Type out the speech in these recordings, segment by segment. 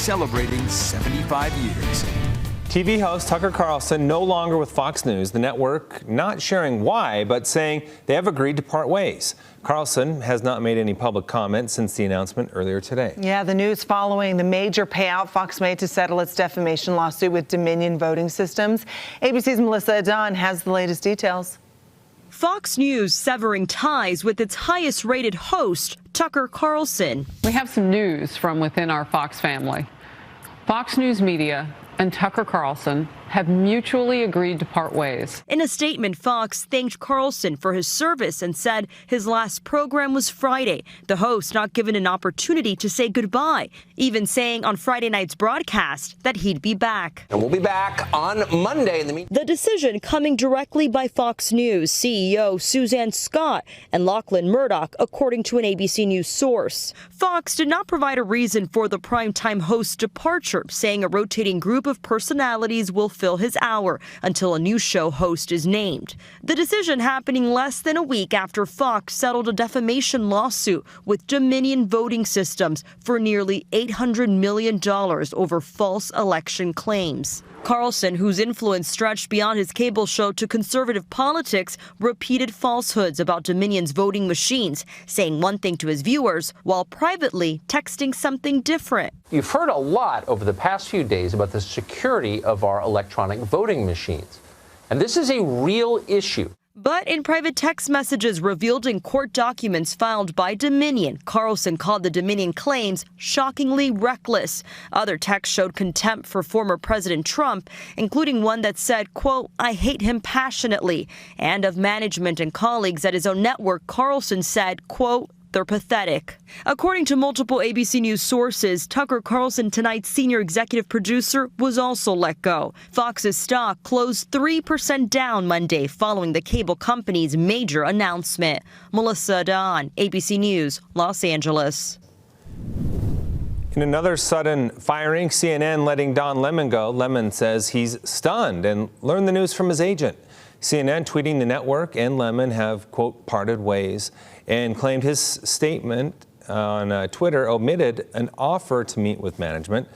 celebrating 75 years. TV host Tucker Carlson no longer with Fox News, the network not sharing why, but saying they have agreed to part ways. Carlson has not made any public comment since the announcement earlier today. Yeah, the news following the major payout Fox made to settle its defamation lawsuit with Dominion Voting Systems. ABC's Melissa Adon has the latest details. Fox News severing ties with its highest-rated host, Tucker Carlson. We have some news from within our Fox family. Fox News Media and Tucker Carlson have mutually agreed to part ways. In a statement, Fox thanked Carlson for his service and said his last program was Friday, the host not given an opportunity to say goodbye, even saying on Friday night's broadcast that he'd be back. And we'll be back on Monday. The decision coming directly by Fox News CEO Suzanne Scott and Lachlan Murdoch, according to an ABC News source. Fox did not provide a reason for the primetime host's departure, saying a rotating group of personalities will fill his hour until a new show host is named. The decision happening less than a week after Fox settled a defamation lawsuit with Dominion Voting Systems for nearly $800 million over false election claims. Carlson, whose influence stretched beyond his cable show to conservative politics, repeated falsehoods about Dominion's voting machines, saying one thing to his viewers while privately texting something different. You've heard a lot over the past few days about the security of our electronic voting machines. And this is a real issue. But in private text messages revealed in court documents filed by Dominion, Carlson called the Dominion claims shockingly reckless. Other texts showed contempt for former President Trump, including one that said, quote, "I hate him passionately." And of management and colleagues at his own network, Carlson said, quote, "They're pathetic." According to multiple ABC News sources, Tucker Carlson, tonight's senior executive producer, was also let go. Fox's stock closed 3% down Monday following the cable company's major announcement. Melissa Adon, ABC News, Los Angeles. In another sudden firing, CNN letting Don Lemon go. Lemon says he's stunned and learned the news from his agent. CNN tweeting the network and Lemon have, quote, parted ways, and claimed his statement on Twitter omitted an offer to meet with management.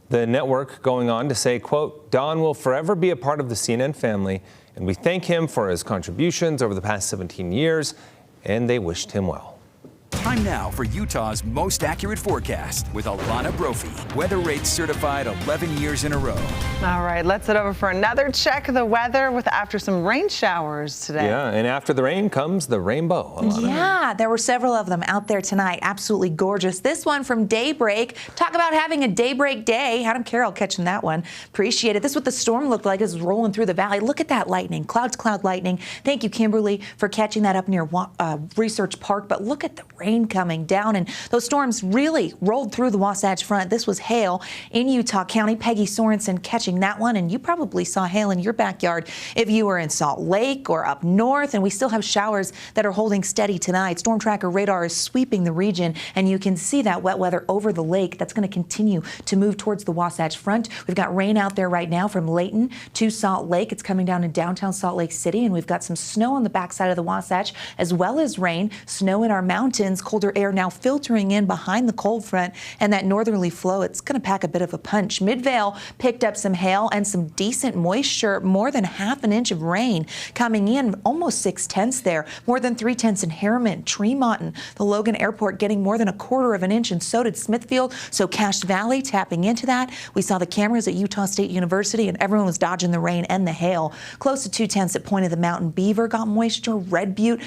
The network going on to say, quote, "Don will forever be a part of the CNN family, and we thank him for his contributions over the past 17 years, and they wished him well." Time now for Utah's most accurate forecast with Alana Brophy. Weather rates certified 11 years in a row. All right, let's head over for another check of the weather after some rain showers today. Yeah, and after the rain comes the rainbow, Alana. Yeah, there were several of them out there tonight. Absolutely gorgeous. This one from Daybreak. Talk about having a daybreak day. Adam Carroll catching that one. Appreciate it. This is what the storm looked like as it was rolling through the valley. Look at that lightning. Cloud lightning. Thank you, Kimberly, for catching that up near Research Park. But look at the rain coming down, and those storms really rolled through the Wasatch Front. This was hail in Utah County. Peggy Sorensen catching that one, and you probably saw hail in your backyard if you were in Salt Lake or up north. And we still have showers that are holding steady tonight. Storm tracker radar is sweeping the region, and you can see that wet weather over the lake. That's going to continue to move towards the Wasatch Front. We've got rain out there right now from Layton to Salt Lake. It's coming down in downtown Salt Lake City, and we've got some snow on the backside of the Wasatch, as well as rain, snow in our mountains. Colder air now filtering in behind the cold front, and that northerly flow, it's going to pack a bit of a punch. Midvale picked up some hail and some decent moisture, more than ½ an inch of rain coming in, almost 6/10 there, more than 3/10 in Harriman, Tremont, and the Logan Airport getting more than ½ of an inch, and so did Smithfield. So Cache Valley tapping into that. We saw the cameras at Utah State University, and everyone was dodging the rain and the hail. Close to 2/10 at Point of the Mountain. Beaver got moisture. Red Butte,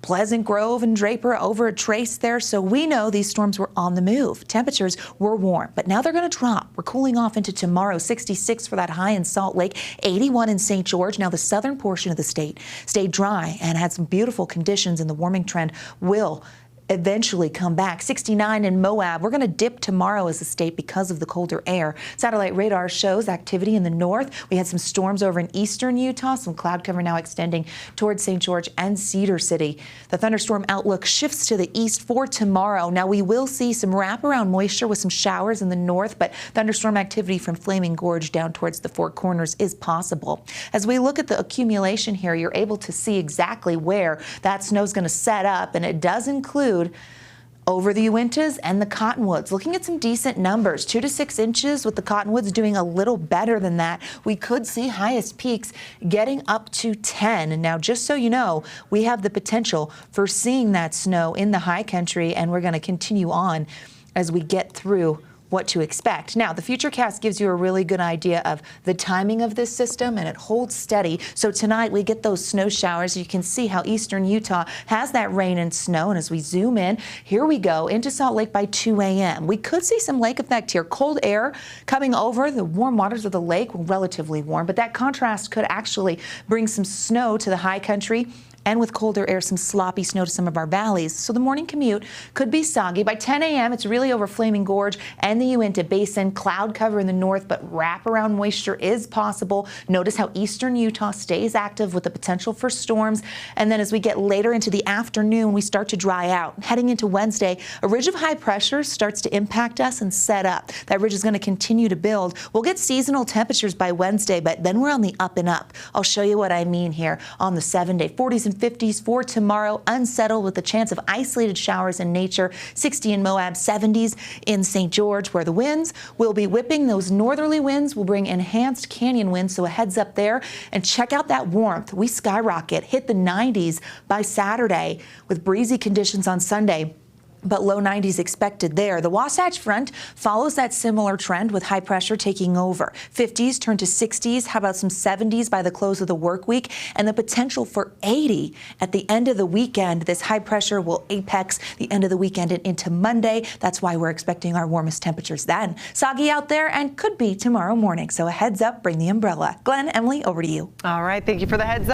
Pleasant Grove and Draper over a trace there. So we know these storms were on the move. Temperatures were warm, but now they're going to drop. We're cooling off into tomorrow. 66 for that high in Salt Lake, 81 in St. George. Now the southern portion of the state stayed dry and had some beautiful conditions, and the warming trend will eventually come back. 69 in Moab. We're going to dip tomorrow as a state because of the colder air. Satellite radar shows activity in the north. We had some storms over in eastern Utah, some cloud cover now extending towards St. George and Cedar City. The thunderstorm outlook shifts to the east for tomorrow. Now we will see some wraparound moisture with some showers in the north, but thunderstorm activity from Flaming Gorge down towards the Four Corners is possible. As we look at the accumulation here, you're able to see exactly where that snow is going to set up, and it does include over the Uintas and the Cottonwoods. Looking at some decent numbers, 2 to 6 inches, with the Cottonwoods doing a little better than that. We could see highest peaks getting up to 10. And now, just so you know, we have the potential for seeing that snow in the high country, and we're going to continue on as we get through what to expect. Now, the Futurecast gives you a really good idea of the timing of this system, and it holds steady. So tonight we get those snow showers. You can see how eastern Utah has that rain and snow. And as we zoom in, here we go into Salt Lake by 2 a.m. We could see some lake effect here. Cold air coming over. The warm waters of the lake were relatively warm, but that contrast could actually bring some snow to the high country. And with colder air, some sloppy snow to some of our valleys. So the morning commute could be soggy. By 10 a.m., it's really over Flaming Gorge and the Uinta Basin. Cloud cover in the north, but wraparound moisture is possible. Notice how eastern Utah stays active with the potential for storms. And then as we get later into the afternoon, we start to dry out. Heading into Wednesday, a ridge of high pressure starts to impact us and set up. That ridge is going to continue to build. We'll get seasonal temperatures by Wednesday, but then we're on the up and up. I'll show you what I mean here on the 7-day. 40s and 50s for tomorrow, unsettled with a chance of isolated showers in nature. 60 in Moab, 70s in St. George, where the winds will be whipping. Those northerly winds will bring enhanced canyon winds, so a heads up there. And check out that warmth. We skyrocket, hit the 90s by Saturday with breezy conditions on Sunday, but low 90s expected there. The Wasatch Front follows that similar trend with high pressure taking over. 50s turn to 60s. How about some 70s by the close of the work week? And the potential for 80 at the end of the weekend. This high pressure will apex the end of the weekend and into Monday. That's why we're expecting our warmest temperatures then. Soggy out there and could be tomorrow morning. So a heads up, bring the umbrella. Glenn, Emily, over to you. All right. Thank you for the heads up.